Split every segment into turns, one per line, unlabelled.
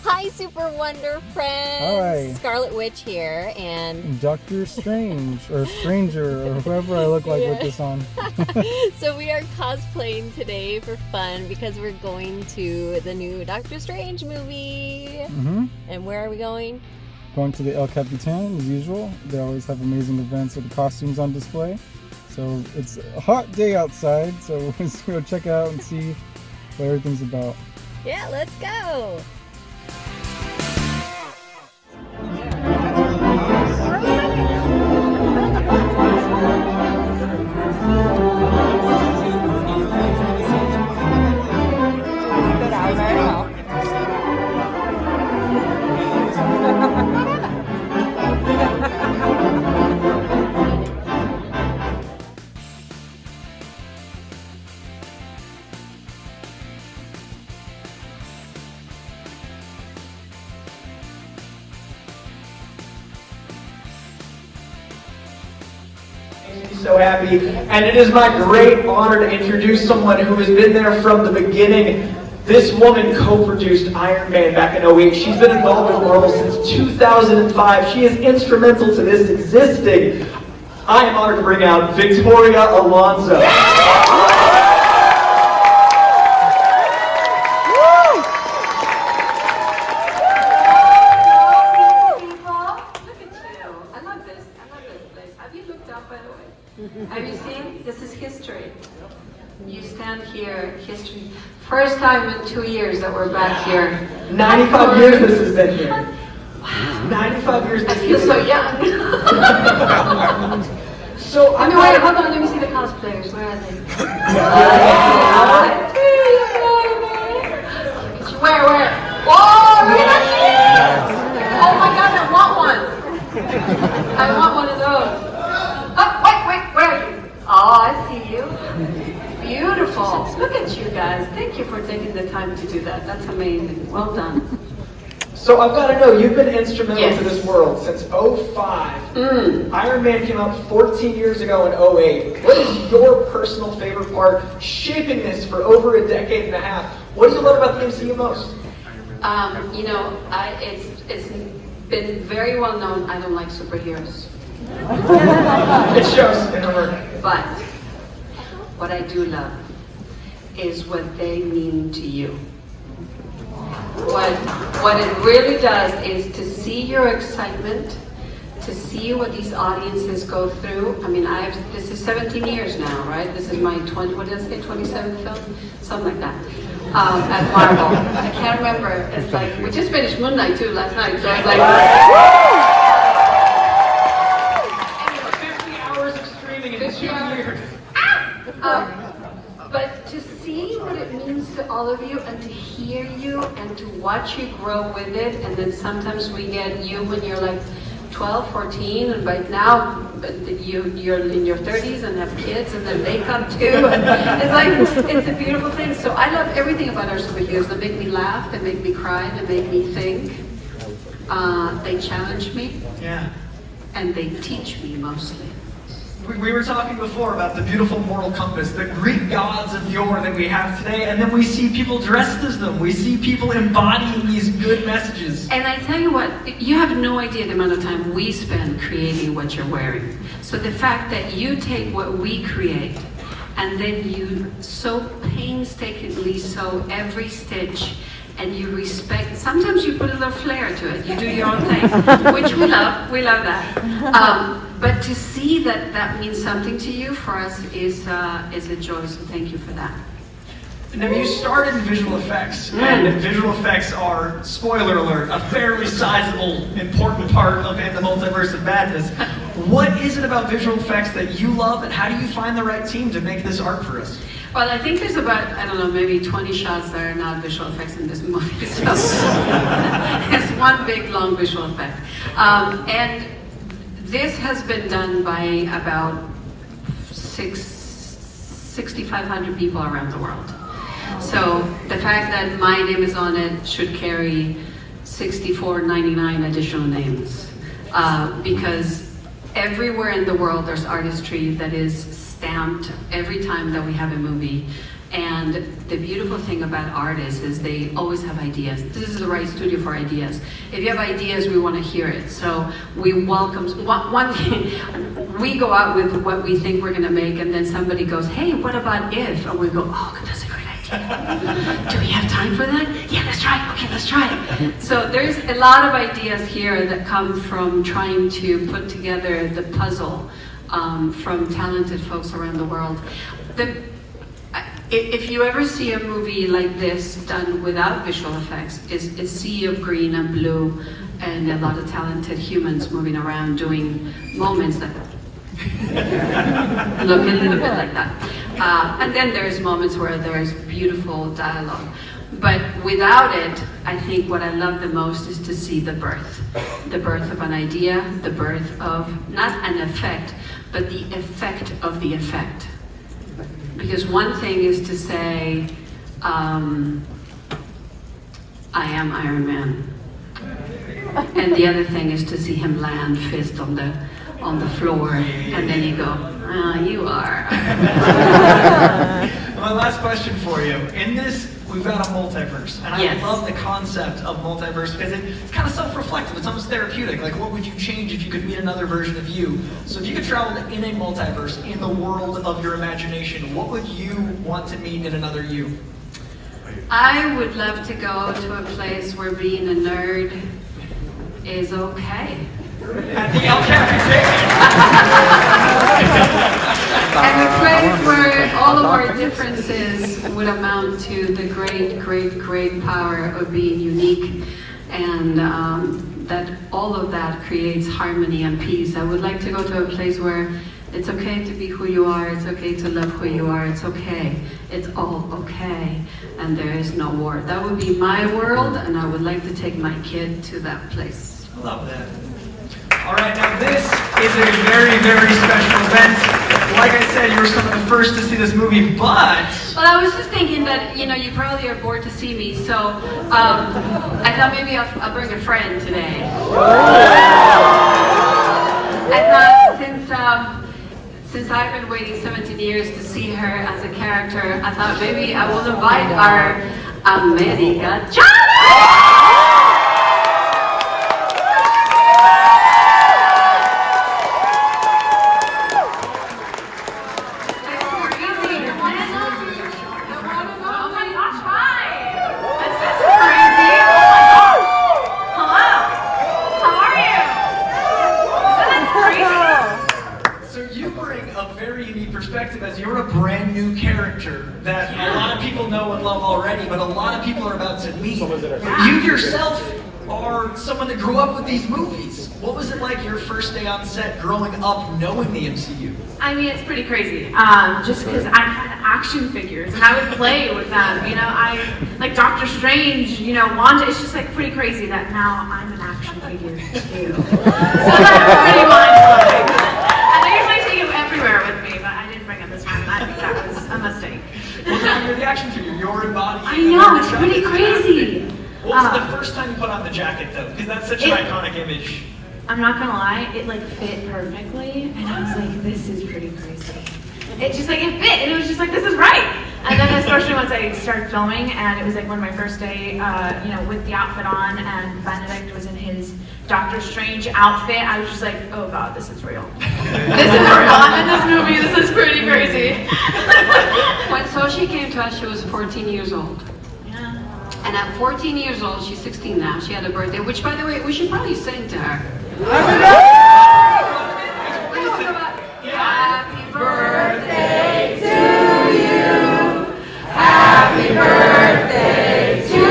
Hi, Super Wonder friends.
Hi.
Scarlet Witch here, and
Doctor Strange, or Stranger, or whoever I look like with this on.
so we are cosplaying today for fun because we're going to the new Doctor Strange movie. And where are we going?
Going to the El Capitan as usual. They always have amazing events with costumes on display. So it's a hot day outside, so let's go check it out and see what everything's about.
Yeah, let's go.
Makes me so happy, and it is my great honor to introduce someone who has been there from the beginning. This woman co-produced Iron Man back in 2008. She's been involved with Marvel since 2005. She is instrumental to this existing. I am honored to bring out Victoria Alonso.
Have you seen? This is history. You stand here, history. First time in 2 years that we're back here.
95 years this has been here. Wow. 95 years this
I feel so young.
So
I mean, wait, hold on, let me see the cosplayers. Where are they? Where? Whoa, look at that! Oh my God, I want one. I want one of those. Oh, wait, where are you? Oh, I see you. Beautiful. Look at you guys. Thank you for taking the time to do that. That's amazing. Well done.
So I've got to know, you've been instrumental
Yes.
to this world since 2005. Iron Man came out 14 years ago in 2008. What is your personal favorite part shaping this for over a decade and a half? What do you love about the MCU most?
You know, it's been very well known I don't like superheroes.
It shows in her work.
But what I do love is what they mean to you. What it really does is to see your excitement, to see what these audiences go through. I mean, this is 17 years now, right? This is my 27th film? Something like that. At Marvel. I can't remember. It's like, we just finished Moon Knight too last night, so it's like, 50 hours. But to see what it means to all of you and to hear you and to watch you grow with it, and then sometimes we get you when you're like 12, 14, and right now you're in your 30s and have kids, and then they come too. And it's like, it's a beautiful thing. So I love everything about our superheroes. They make me laugh, they make me cry, they make me think. They challenge me.
Yeah.
And they teach me mostly.
We were talking before about the beautiful moral compass, the Greek gods of yore that we have today, and then we see people dressed as them. We see people embodying these good messages.
And I tell you what, you have no idea the amount of time we spend creating what you're wearing. So the fact that you take what we create and then you so painstakingly sew every stitch, and you respect, sometimes you put a little flair to it, you do your own thing, which we love that. But to see that that means something to you, for us, is a joy, so thank you for that.
Now, you started in visual effects, and visual effects are, spoiler alert, a fairly sizable, important part of In the Multiverse of Madness. What is it about visual effects that you love, and how do you find the right team to make this art for us?
Well, I think there's about, I don't know, maybe 20 shots that are not visual effects in this movie, so it's one big, long visual effect. And this has been done by about 6,500 people around the world. So the fact that my name is on it should carry 6,499 additional names, because everywhere in the world there's artistry that is stamped every time that we have a movie And the beautiful thing about artists is they always have ideas. This is the right studio for ideas. If you have ideas, we want to hear it. So we welcome, one thing, we go out with what we think we're going to make, and then somebody goes, hey, what about if? And we go, oh, that's a great idea. Do we have time for that? Yeah, let's try it. Okay, let's try it. So there's a lot of ideas here that come from trying to put together the puzzle from talented folks around the world. If you ever see a movie like this done without visual effects, it's a sea of green and blue and a lot of talented humans moving around doing moments that look a little bit like that. And then there's moments where there's beautiful dialogue. But without it, I think what I love the most is to see the birth of an idea, the birth of not an effect, but the effect of the effect. Because one thing is to say, I am Iron Man. And the other thing is to see him land fist on the floor, and then you go, you are.
My last question for you. In this, we've got a multiverse, and I love the concept of multiverse because it's kind of self-reflective. It's almost therapeutic. Like, what would you change if you could meet another version of you? So if you could travel in a multiverse, in the world of your imagination, what would you want to meet in another you?
I would love to go to a place where being a nerd is okay.
At the El Capitan
And a place where all of our differences would amount to the great, great, great power of being unique, and that all of that creates harmony and peace. I would like to go to a place where it's okay to be who you are, it's okay to love who you are, it's okay, it's all okay, and there is no war. That would be my world, and I would like to take my kid to that place.
I love that. All right, now this is a very, very special event. Like I said, you were some of the first to see this movie, but...
Well, I was just thinking that, you probably are bored to see me, so I thought maybe I'll bring a friend today. I thought since I've been waiting 17 years to see her as a character, I thought maybe I will invite our America Chavez!
As you're a brand new character that a lot of people know and love already, but a lot of people are about to meet. You yourself are someone that grew up with these movies. What was it like your first day on set growing up knowing the MCU?
I mean, it's pretty crazy. Just because I had action figures and I would play with them. I like Doctor Strange, Wanda. It's just like pretty crazy that now I'm an action figure too. So that's pretty mind-blowing. And I usually take it everywhere with me, but I didn't bring it this time. I think that was a mistake.
Well, now you're the action figure. You're embodying.
I know, it's pretty crazy.
What was the first time you put on the jacket, though? Because that's such an iconic image.
I'm not gonna lie, it fit perfectly, and I was like, this is pretty crazy. It just it fit, and it was just like, this is right. And then especially once I started filming, and it was like one of my first day, with the outfit on, and Benedict was in his Doctor Strange outfit. I was just like, oh god, this is real. This is real. I'm in this movie. This is pretty crazy.
When Soshi came to us, she was 14 years old.
Yeah.
And at 14 years old, she's 16 now. She had a birthday, which, by the way, we should probably sing to her. Happy birthday to you. Happy birthday to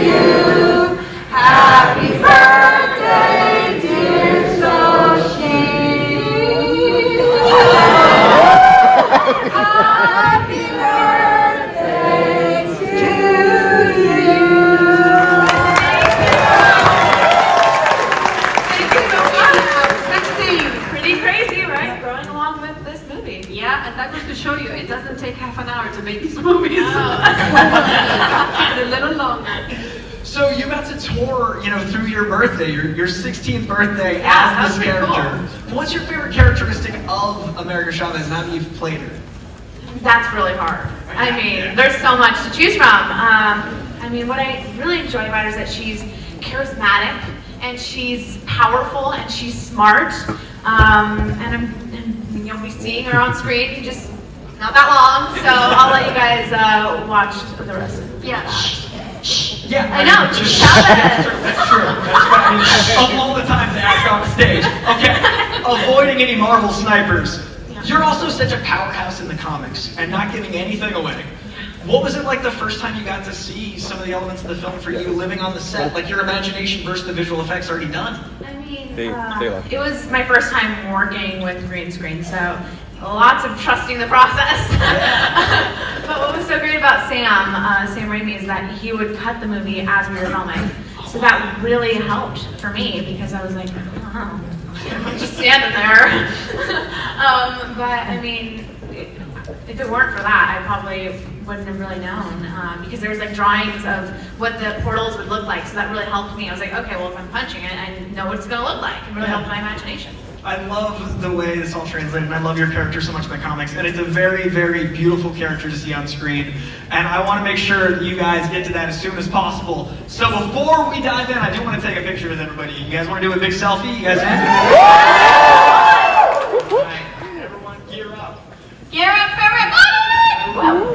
you. Happy birthday, dear Soshi. Happy birthday to you.
Thank you so much. Pretty crazy, right? Growing along with this movie.
Yeah, and that goes to show you, it doesn't take half an hour to make these movies.
No.
It's a little longer.
So you got to tour, through your birthday, your 16th birthday
Yeah,
as this
that's pretty
character.
cool.
What's your favorite characteristic of America Chavez now that you've played her?
That's really hard. I mean, there's so much to choose from. I mean, what I really enjoy about her is that she's charismatic, and she's powerful, and she's smart. And you'll be seeing her on screen just not that long, so I'll let you guys watch the rest of it.
Yeah,
I know.
Just,
Stop it.
that's true. That's what I mean. Of all the times to act on stage. Okay, avoiding any Marvel snipers. You're also such a powerhouse in the comics and not giving anything away. What was it like the first time you got to see some of the elements of the film for you living on the set? Like your imagination versus the visual effects already done?
I mean,
they
it was my first time working with green screen, so lots of trusting the process. But what was so great about Sam Raimi, is that he would cut the movie as we were filming. So that really helped for me, because I was like, oh, I'm just standing there. But I mean, if it weren't for that, I probably wouldn't have really known, because there was like drawings of what the portals would look like, so that really helped me. I was like, okay, well, if I'm punching it, I know what it's going to look like. It really helped my imagination.
I love the way this all translated, and I love your character so much in the comics, and it's a very, very beautiful character to see on screen, and I want to make sure that you guys get to that as soon as possible. So before we dive in, I do want to take a picture with everybody. You guys want to do a big selfie? You guys in? All right, everyone gear up.
Gear up, everybody! Well,